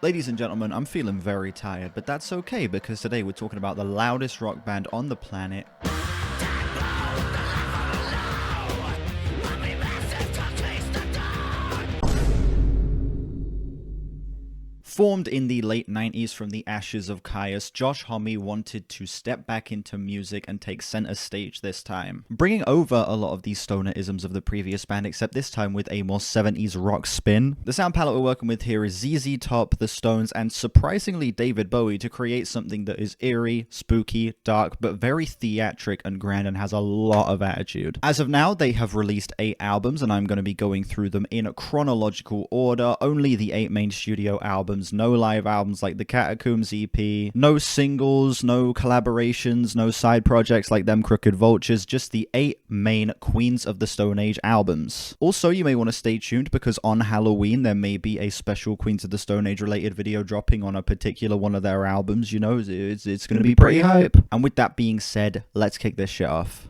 Ladies and gentlemen, I'm feeling very tired, but that's okay because today we're talking about the loudest rock band on the planet. Formed in the late 90s from the ashes of Caius, Josh Homme wanted to step back into music and take center stage this time, bringing over a lot of these stoner-isms of the previous band, except this time with a more 70s rock spin. The sound palette we're working with here is ZZ Top, The Stones, and surprisingly David Bowie to create something that is eerie, spooky, dark, but very theatric and grand and has a lot of attitude. As of now, they have released 8 albums, and I'm going to be going through them in chronological order. Only the 8 main studio albums, no live albums like the Catacombs EP, no singles, no collaborations, no side projects like them Crooked Vultures, just the 8 main Queens of the Stone Age albums. Also, you may want to stay tuned because on Halloween there may be a special Queens of the Stone Age related video dropping on a particular one of their albums. You know, it's going to be pretty hype. And with that being said, let's kick this shit off.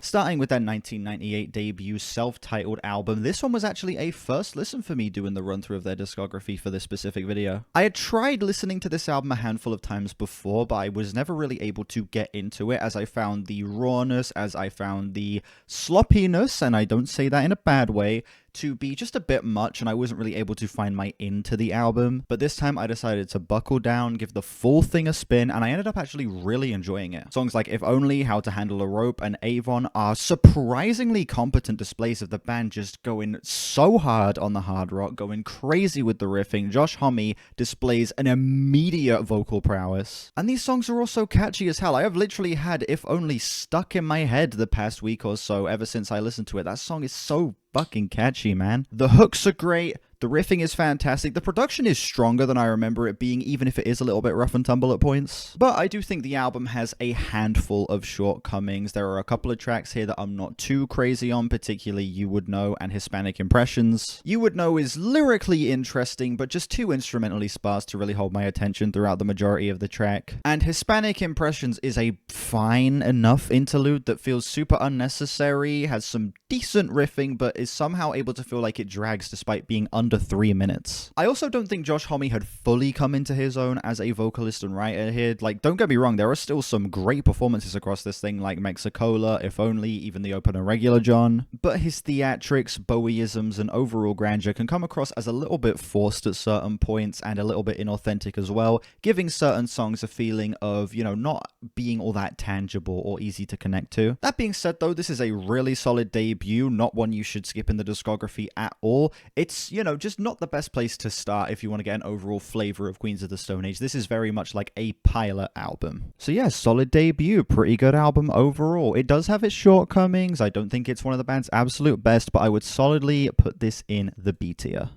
Starting with their 1998 debut self-titled album, this one was actually a first listen for me doing the run-through of their discography for this specific video. I had tried listening to this album a handful of times before, but I was never really able to get into it as I found the rawness, as I found the sloppiness, and I don't say that in a bad way, to be just a bit much, and I wasn't really able to find my into the album. But this time I decided to buckle down, give the full thing a spin, and I ended up actually really enjoying it. Songs like If Only, How to Handle a Rope, and Avon are surprisingly competent displays of the band just going so hard on the hard rock, going crazy with the riffing. Josh Homme displays an immediate vocal prowess. And these songs are also catchy as hell. I have literally had If Only stuck in my head the past week or so ever since I listened to it. That song is so fucking catchy, man. The hooks are great. The riffing is fantastic. The production is stronger than I remember it being, even if it is a little bit rough and tumble at points. But I do think the album has a handful of shortcomings. There are a couple of tracks here that I'm not too crazy on, particularly You Would Know and Hispanic Impressions. You Would Know is lyrically interesting, but just too instrumentally sparse to really hold my attention throughout the majority of the track. And Hispanic Impressions is a fine enough interlude that feels super unnecessary, has some decent riffing, but is somehow able to feel like it drags despite being under 3 minutes. I also don't think Josh Homme had fully come into his own as a vocalist and writer here. Like, don't get me wrong, there are still some great performances across this thing, like Mexicola, If Only, even the opener Regular John. But his theatrics, Bowieisms, and overall grandeur can come across as a little bit forced at certain points and a little bit inauthentic as well, giving certain songs a feeling of, you know, not being all that tangible or easy to connect to. That being said, though, this is a really solid debut, not one you should skip in the discography at all. It's, you know, just not the best place to start if you want to get an overall flavor of Queens of the Stone Age. This is very much like a pilot album. So yeah, solid debut, pretty good album overall. It does have its shortcomings. I don't think it's one of the band's absolute best, but I would solidly put this in the B tier.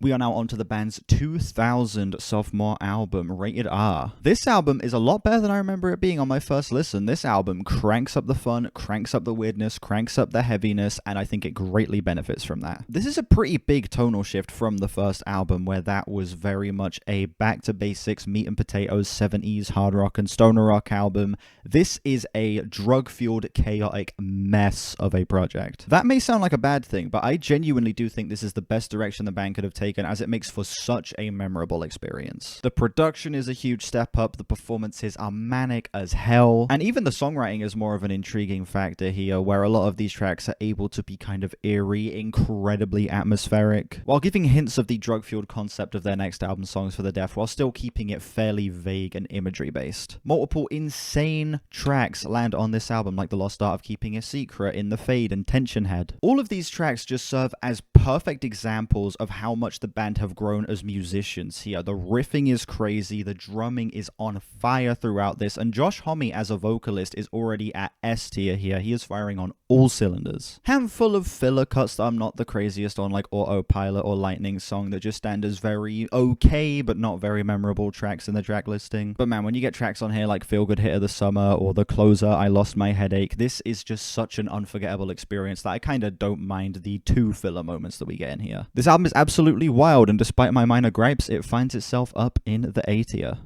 We are now on to the band's 2000 sophomore album, Rated R. This album is a lot better than I remember it being on my first listen. This album cranks up the fun, cranks up the weirdness, cranks up the heaviness, and I think it greatly benefits from that. This is a pretty big tonal shift from the first album, where that was very much a back to basics, meat and potatoes, 70s hard rock and stoner rock album. This is a drug-fueled, chaotic mess of a project. That may sound like a bad thing, but I genuinely do think this is the best direction the band could have taken, as it makes for such a memorable experience. The production is a huge step up, the performances are manic as hell, and even the songwriting is more of an intriguing factor here, where a lot of these tracks are able to be kind of eerie, incredibly atmospheric, while giving hints of the drug-fueled concept of their next album, Songs for the Deaf, while still keeping it fairly vague and imagery-based. Multiple insane tracks land on this album, like The Lost Art of Keeping a Secret, In the Fade, and Tension Head. All of these tracks just serve as perfect examples of how much the band have grown as musicians here. The riffing is crazy, the drumming is on fire throughout this, and Josh Homme as a vocalist is already at S tier here. He is firing on all cylinders. Handful of filler cuts that I'm not the craziest on, like Autopilot or Lightning Song, that just stand as very okay but not very memorable tracks in the track listing. But man, when you get tracks on here like Feel Good Hit of the Summer or the closer I Lost My Headache, this is just such an unforgettable experience that I kind of don't mind the 2 filler moments that we get in here. This album is absolutely wild, and despite my minor gripes, it finds itself up in the A tier.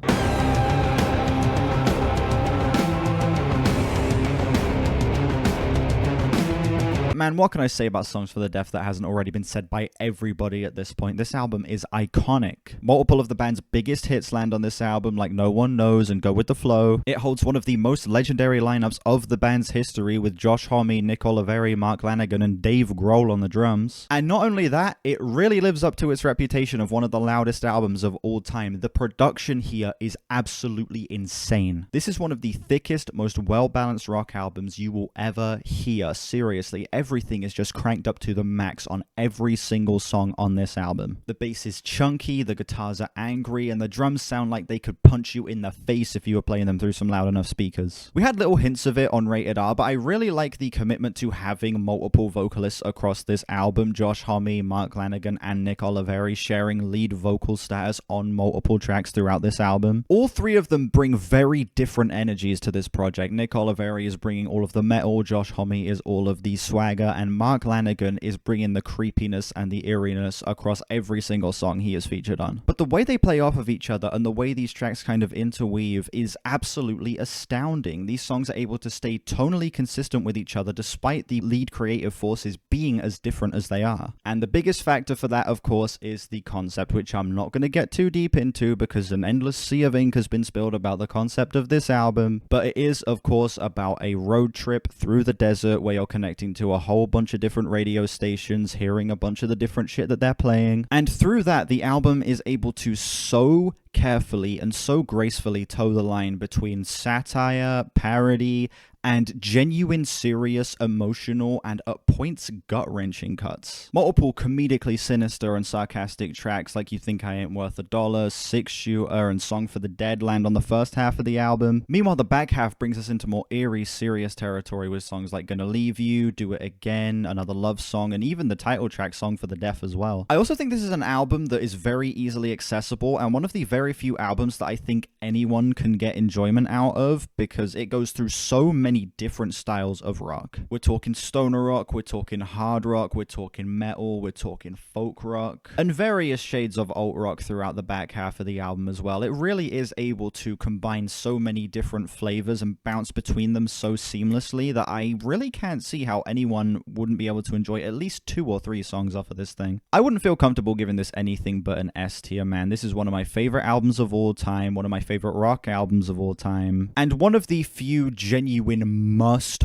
But man, what can I say about Songs for the Deaf that hasn't already been said by everybody at this point? This album is iconic. Multiple of the band's biggest hits land on this album, like No One Knows and Go With The Flow. It holds one of the most legendary lineups of the band's history, with Josh Homme, Nick Oliveri, Mark Lanegan, and Dave Grohl on the drums. And not only that, it really lives up to its reputation of one of the loudest albums of all time. The production here is absolutely insane. This is one of the thickest, most well-balanced rock albums you will ever hear. Seriously, everything is just cranked up to the max on every single song on this album. The bass is chunky, the guitars are angry, and the drums sound like they could punch you in the face if you were playing them through some loud enough speakers. We had little hints of it on Rated R, but I really like the commitment to having multiple vocalists across this album. Josh Homme, Mark Lanegan, and Nick Oliveri sharing lead vocal status on multiple tracks throughout this album. All three of them bring very different energies to this project. Nick Oliveri is bringing all of the metal, Josh Homme is all of the swagger, and Mark Lanegan is bringing the creepiness and the eeriness across every single song he is featured on. But the way they play off of each other and the way these tracks kind of interweave is absolutely astounding. These songs are able to stay tonally consistent with each other despite the lead creative forces being as different as they are. And the biggest factor for that, of course, is the concept, which I'm not going to get too deep into because an endless sea of ink has been spilled about the concept of this album. But it is, of course, about a road trip through the desert where you're connecting to a whole bunch of different radio stations, hearing a bunch of the different shit that they're playing. And through that, the album is able to so carefully and so gracefully toe the line between satire, parody, and genuine, serious, emotional, and at points gut-wrenching cuts. Multiple comedically sinister and sarcastic tracks like You Think I Ain't Worth a Dollar, Six Shooter, and Song for the Dead land on the first half of the album. Meanwhile, the back half brings us into more eerie, serious territory with songs like Gonna Leave You, Do It Again, Another Love Song, and even the title track, Song for the Deaf, as well. I also think this is an album that is very easily accessible, and one of the very few albums that I think anyone can get enjoyment out of, because it goes through so many different styles of rock. We're talking stoner rock, we're talking hard rock, we're talking metal, we're talking folk rock, and various shades of alt rock throughout the back half of the album as well. It really is able to combine so many different flavors and bounce between them so seamlessly that I really can't see how anyone wouldn't be able to enjoy at least 2 or 3 songs off of this thing. I wouldn't feel comfortable giving this anything but an S tier, man. This is one of my favorite albums of all time, one of my favorite rock albums of all time, and one of the few genuine must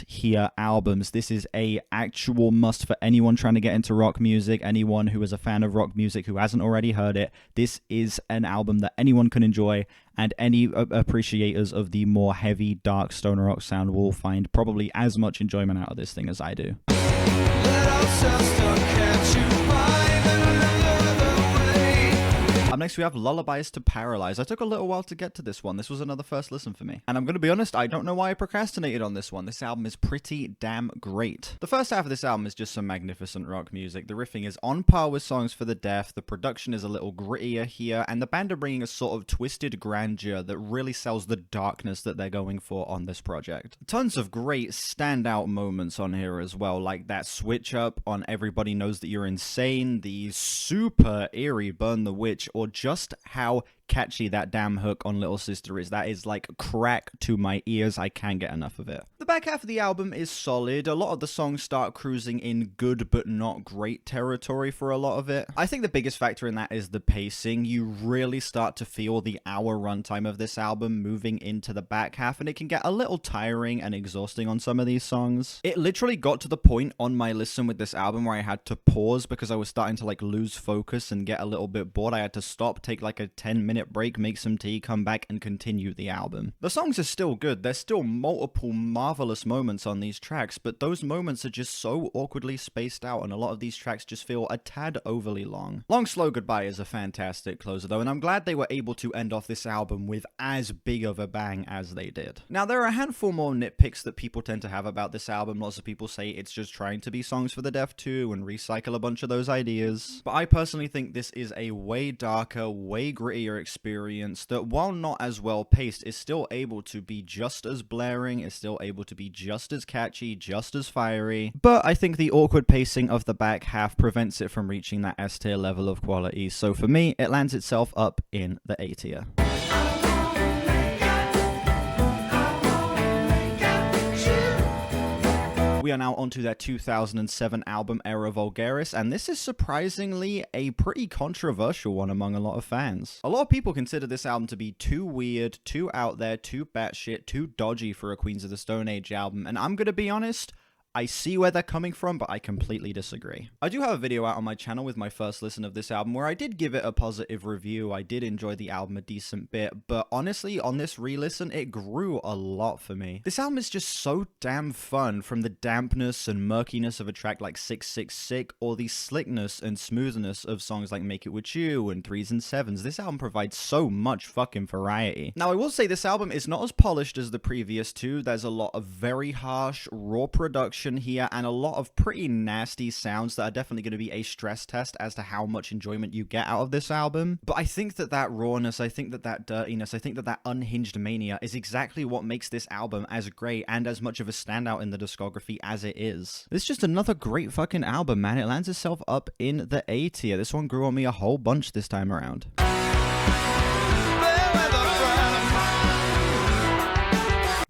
hear albums. This is a actual must for anyone trying to get into rock music, anyone who is a fan of rock music who hasn't already heard it. This is an album that anyone can enjoy, and any appreciators of the more heavy, dark stoner rock sound will find probably as much enjoyment out of this thing as I do. Up next, we have Lullabies to Paralyze. I took a little while to get to this one. This was another first listen for me. And I'm going to be honest, I don't know why I procrastinated on this one. This album is pretty damn great. The first half of this album is just some magnificent rock music. The riffing is on par with Songs for the Deaf. The production is a little grittier here. And the band are bringing a sort of twisted grandeur that really sells the darkness that they're going for on this project. Tons of great standout moments on here as well, like that switch up on Everybody Knows That You're Insane, the super eerie Burn the Witch, or just how catchy that damn hook on Little Sister is. That is like crack to my ears. I can't get enough of it. The back half of the album is solid. A lot of the songs start cruising in good but not great territory for a lot of it. I think the biggest factor in that is the pacing. You really start to feel the hour runtime of this album moving into the back half, and it can get a little tiring and exhausting on some of these songs. It literally got to the point on my listen with this album where I had to pause because I was starting to like lose focus and get a little bit bored. I had to stop, take like a 10-minute break, make some tea, come back, and continue the album. The songs are still good. There's still multiple marvelous moments on these tracks, but those moments are just so awkwardly spaced out, and a lot of these tracks just feel a tad overly long. Long Slow Goodbye is a fantastic closer though, and I'm glad they were able to end off this album with as big of a bang as they did. Now, there are a handful more nitpicks that people tend to have about this album. Lots of people say it's just trying to be Songs for the Deaf too and recycle a bunch of those ideas, but I personally think this is a way darker, way grittier experience that, while not as well paced, is still able to be just as blaring, is still able to be just as catchy, just as fiery. But I think the awkward pacing of the back half prevents it from reaching that S tier level of quality. So for me, it lands itself up in the A tier. We are now onto their 2007 album Era Vulgaris, and this is surprisingly a pretty controversial one among a lot of fans. A lot of people consider this album to be too weird, too out there, too batshit, too dodgy for a Queens of the Stone Age album, and I'm gonna be honest, I see where they're coming from, but I completely disagree. I do have a video out on my channel with my first listen of this album where I did give it a positive review. I did enjoy the album a decent bit, but honestly, on this re-listen, it grew a lot for me. This album is just so damn fun, from the dampness and murkiness of a track like 666, or the slickness and smoothness of songs like Make It With You and 3s and 7s. This album provides so much fucking variety. Now, I will say this album is not as polished as the previous two. There's a lot of very harsh, raw production here and a lot of pretty nasty sounds that are definitely going to be a stress test as to how much enjoyment you get out of this album. But I think that rawness, I think that dirtiness, I think that unhinged mania is exactly what makes this album as great and as much of a standout in the discography as it is. This is just another great fucking album, man. It lands itself up in the A tier. This one grew on me a whole bunch this time around.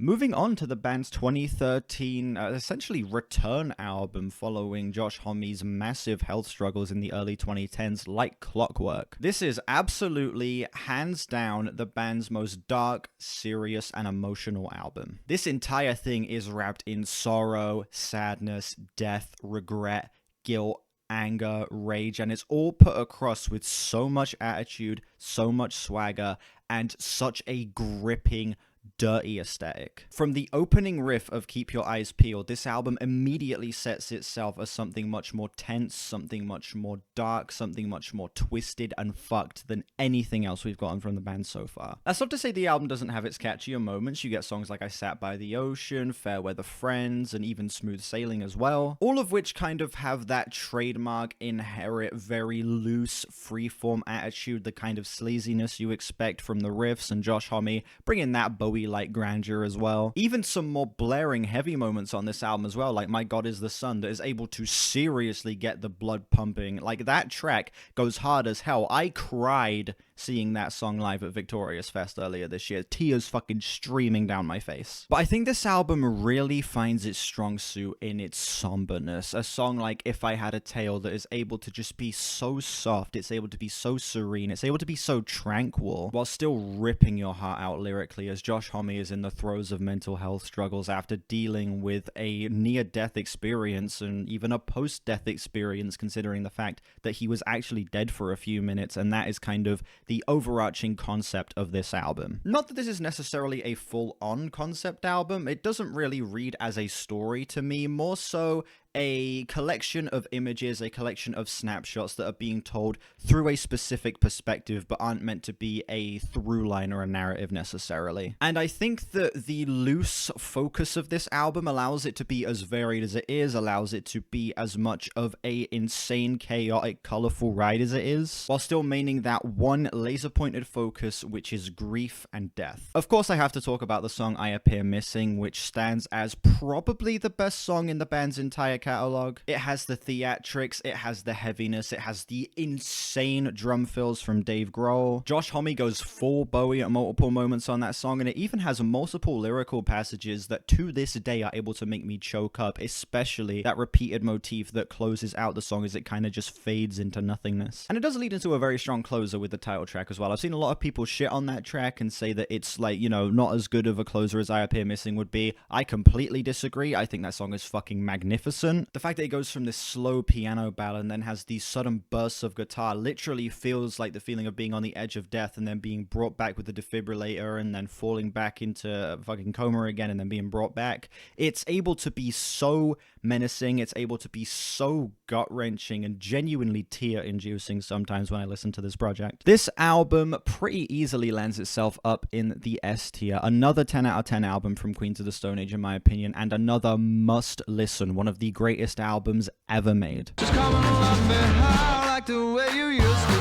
Moving on to the band's 2013, essentially return album following Josh Homme's massive health struggles in the early 2010s, like Clockwork. This is absolutely, hands down, the band's most dark, serious, and emotional album. This entire thing is wrapped in sorrow, sadness, death, regret, guilt, anger, rage, and it's all put across with so much attitude, so much swagger, and such a gripping, dirty aesthetic. From the opening riff of Keep Your Eyes Peeled, this album immediately sets itself as something much more tense, something much more dark, something much more twisted and fucked than anything else we've gotten from the band so far. That's not to say the album doesn't have its catchier moments. You get songs like I Sat By the Ocean, Fair Weather Friends, and even Smooth Sailing as well, all of which kind of have that trademark, inherent, very loose, freeform attitude, the kind of sleaziness you expect from the riffs, and Josh Homme bringing that Bowie-like grandeur as well. Even some more blaring heavy moments on this album as well, like My God Is the Sun, that is able to seriously get the blood pumping. Like, that track goes hard as hell. I cried seeing that song live at Victorious Fest earlier this year, tears fucking streaming down my face. But I think this album really finds its strong suit in its somberness. A song like If I Had a Tail that is able to just be so soft, it's able to be so serene, it's able to be so tranquil, while still ripping your heart out lyrically, as Josh Homme is in the throes of mental health struggles after dealing with a near-death experience and even a post-death experience, considering the fact that he was actually dead for a few minutes, and that is kind of the overarching concept of this album. Not that this is necessarily a full-on concept album, it doesn't really read as a story to me, more so a collection of images, a collection of snapshots that are being told through a specific perspective but aren't meant to be a through line or a narrative necessarily. And I think that the loose focus of this album allows it to be as varied as it is, allows it to be as much of a insane, chaotic, colorful ride as it is, while still maintaining that one laser-pointed focus, which is grief and death. Of course, I have to talk about the song I Appear Missing, which stands as probably the best song in the band's entire catalog. It has the theatrics, it has the heaviness, it has the insane drum fills from Dave Grohl. Josh Homme goes full Bowie at multiple moments on that song, and it even has multiple lyrical passages that to this day are able to make me choke up, especially that repeated motif that closes out the song as it kind of just fades into nothingness. And it does lead into a very strong closer with the title track as well. I've seen a lot of people shit on that track and say that it's like, you know, not as good of a closer as I Appear Missing would be. I completely disagree. I think that song is fucking magnificent. The fact that it goes from this slow piano ballad and then has these sudden bursts of guitar literally feels like the feeling of being on the edge of death and then being brought back with the defibrillator and then falling back into a fucking coma again and then being brought back. It's able to be so menacing, it's able to be so gut-wrenching and genuinely tear-inducing sometimes when I listen to this project. This album pretty easily lands itself up in the S tier. Another 10 out of 10 album from Queens of the Stone Age in my opinion, and another must-listen, one of the greatest albums ever made. Just come and love me how, like the way you used to do.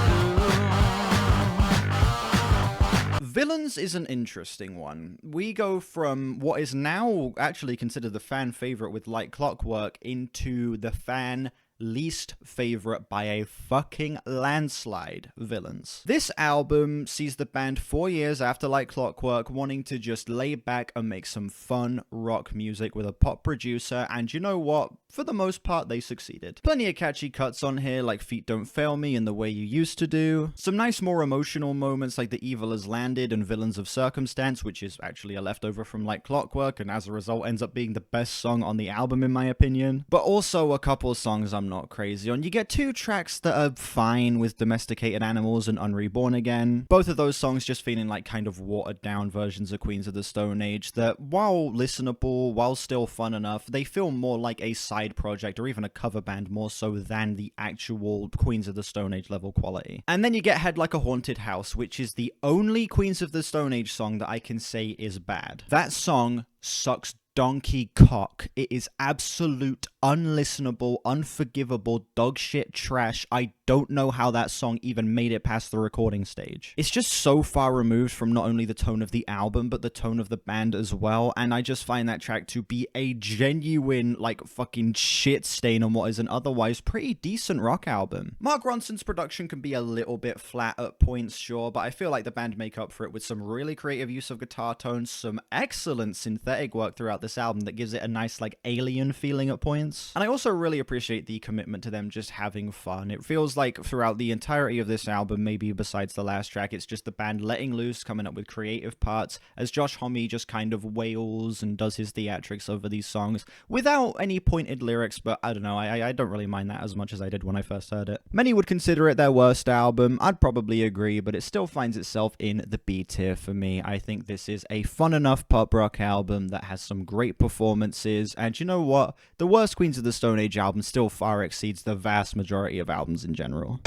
Villains is an interesting one. We go from what is now actually considered the fan favorite with Like Clockwork into the fan least favorite by a fucking landslide villains. This album sees the band 4 years after Like Clockwork wanting to just lay back and make some fun rock music with a pop producer, and you know what? For the most part, they succeeded. Plenty of catchy cuts on here, like Feet Don't Fail Me and The Way You Used to Do. Some nice, more emotional moments like The Evil Has Landed and Villains of Circumstance, which is actually a leftover from Like Clockwork, and as a result ends up being the best song on the album in my opinion. But also a couple songs I'm not crazy on. You get 2 tracks that are fine with Domesticated Animals and Unreborn Again. Both of those songs just feeling like kind of watered down versions of Queens of the Stone Age that, while listenable, while still fun enough, they feel more like a side project or even a cover band more so than the actual Queens of the Stone Age level quality. And then you get Head Like a Haunted House, which is the only Queens of the Stone Age song that I can say is bad. That song sucks donkey cock. It is absolute, unlistenable, unforgivable dogshit trash. I don't know how that song even made it past the recording stage. It's just so far removed from not only the tone of the album, but the tone of the band as well, and I just find that track to be a genuine, like, fucking shit stain on what is an otherwise pretty decent rock album. Mark Ronson's production can be a little bit flat at points, sure, but I feel like the band make up for it with some really creative use of guitar tones, some excellent synthetic work throughout this album that gives it a nice, like, alien feeling at points. And I also really appreciate the commitment to them just having fun. It feels like throughout the entirety of this album, maybe besides the last track, it's just the band letting loose, coming up with creative parts, as Josh Homme just kind of wails and does his theatrics over these songs without any pointed lyrics, but I don't know, I don't really mind that as much as I did when I first heard it. Many would consider it their worst album. I'd probably agree, but it still finds itself in the B tier for me. I think this is a fun enough pop rock album that has some great performances, and you know what? The worst Queens of the Stone Age album still far exceeds the vast majority of albums in general.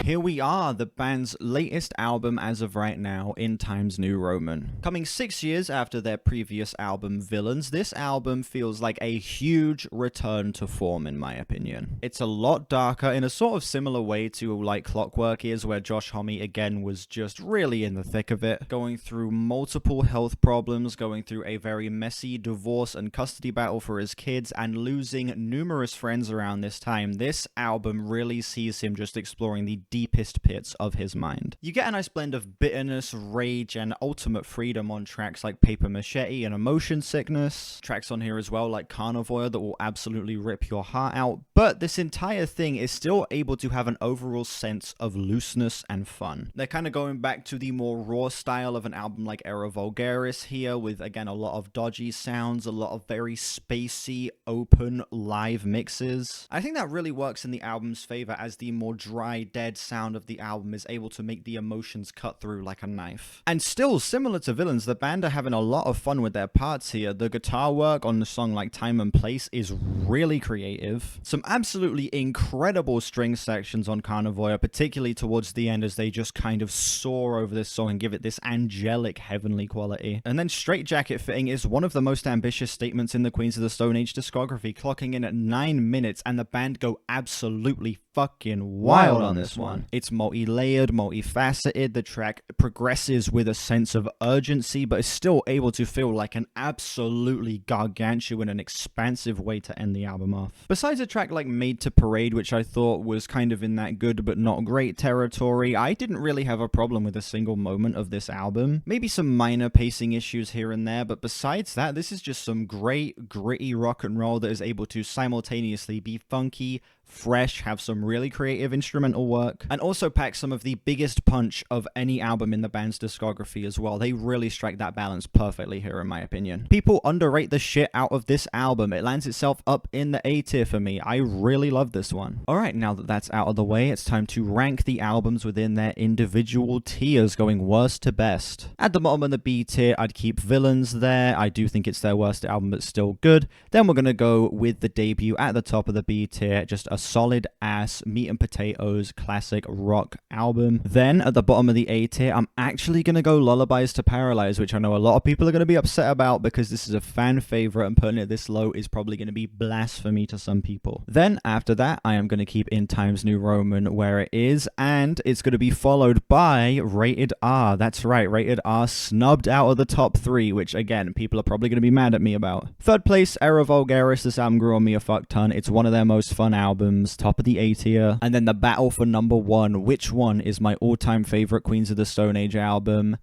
Here we are, the band's latest album as of right now, In Times New Roman. Coming 6 years after their previous album, Villains, this album feels like a huge return to form in my opinion. It's a lot darker in a sort of similar way to Like Clockwork is, where Josh Homme again was just really in the thick of it, going through multiple health problems, going through a very messy divorce and custody battle for his kids, and losing numerous friends around this time. This album really sees him just exploring the deepest pits of his mind. You get a nice blend of bitterness, rage, and ultimate freedom on tracks like Paper Machete and Emotion Sickness. Tracks on here as well like Carnivore that will absolutely rip your heart out, but this entire thing is still able to have an overall sense of looseness and fun. They're kind of going back to the more raw style of an album like Era Vulgaris here, with again a lot of dodgy sounds, a lot of very spacey, open, live mixes. I think that really works in the album's favor, as the more dry, dead sound of the album is able to make the emotions cut through like a knife. And still, similar to Villains, the band are having a lot of fun with their parts here. The guitar work on the song like Time and Place is really creative. Some absolutely incredible string sections on Carnivore, particularly towards the end, as they just kind of soar over this song and give it this angelic, heavenly quality. And then Straight Jacket Fitting is one of the most ambitious statements in the Queens of the Stone Age discography, clocking in at 9 minutes, and the band go absolutely fucking wild on this one. It's multi-layered, multifaceted. The track progresses with a sense of urgency, but is still able to feel like an absolutely gargantuan and expansive way to end the album off. Besides a track like Made to Parade, which I thought was kind of in that good but not great territory, I didn't really have a problem with a single moment of this album. Maybe some minor pacing issues here and there, but besides that, this is just some great, gritty rock and roll that is able to simultaneously be funky, fresh, have some really creative instrumental work, and also pack some of the biggest punch of any album in the band's discography as well. They really strike that balance perfectly here in my opinion. People underrate the shit out of this album. It lands itself up in the A tier for me. I really love this one. Alright, now that that's out of the way, it's time to rank the albums within their individual tiers, going worst to best. At the bottom of the B tier, I'd keep Villains there. I do think it's their worst album, but still good. Then we're gonna go with the debut at the top of the B tier, just a a solid ass meat and potatoes classic rock album. Then at the bottom of the A tier, I'm actually gonna go Lullabies to Paralyze, which I know a lot of people are gonna be upset about because this is a fan favorite, and putting it this low is probably gonna be blasphemy to some people. Then after that, I am gonna keep In Times New Roman where it is, and it's gonna be followed by Rated R. That's right, Rated R snubbed out of the top 3, which again, people are probably gonna be mad at me about. Third place, Era Vulgaris. This album grew on me a fuck ton. It's one of their most fun albums, top of the A tier. And then the battle for number 1. Which one is my all-time favorite Queens of the Stone Age album?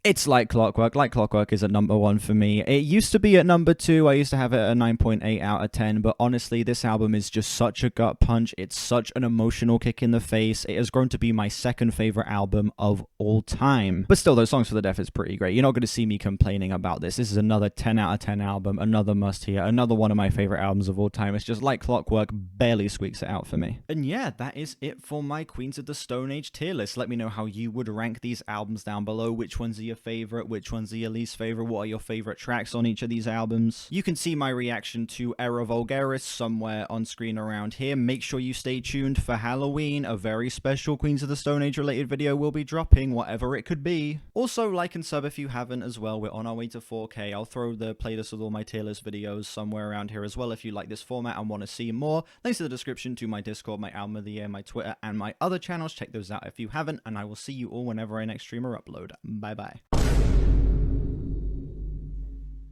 It's Like Clockwork. Like Clockwork is at number 1 for me. It used to be at number 2. I used to have it at a 9.8 out of 10. But honestly, this album is just such a gut punch. It's such an emotional kick in the face. It has grown to be my second favorite album of all time. But still, those Songs for the Deaf is pretty great. You're not going to see me complaining about this. This is another 10 out of 10 album. Another must hear. Another one of my favorite albums of all time. It's just Like Clockwork barely squeaks it out for me. And yeah, that is it for my Queens of the Stone Age tier list. Let me know how you would rank these albums down below. Which ones are your favorite? Which ones are your least favorite? What are your favorite tracks on each of these albums? You can see my reaction to Era Vulgaris somewhere on screen around here. Make sure you stay tuned for Halloween. A very special Queens of the Stone Age related video will be dropping, whatever it could be. Also, like and sub if you haven't as well. We're on our way to 4K. I'll throw the playlist with all my tier list videos somewhere around here as well if you like this format and want to see more. Links in the description to my Discord, my album of the year, my Twitter, and my other channels. Check those out if you haven't, and I will see you all whenever I next stream or upload. Bye bye.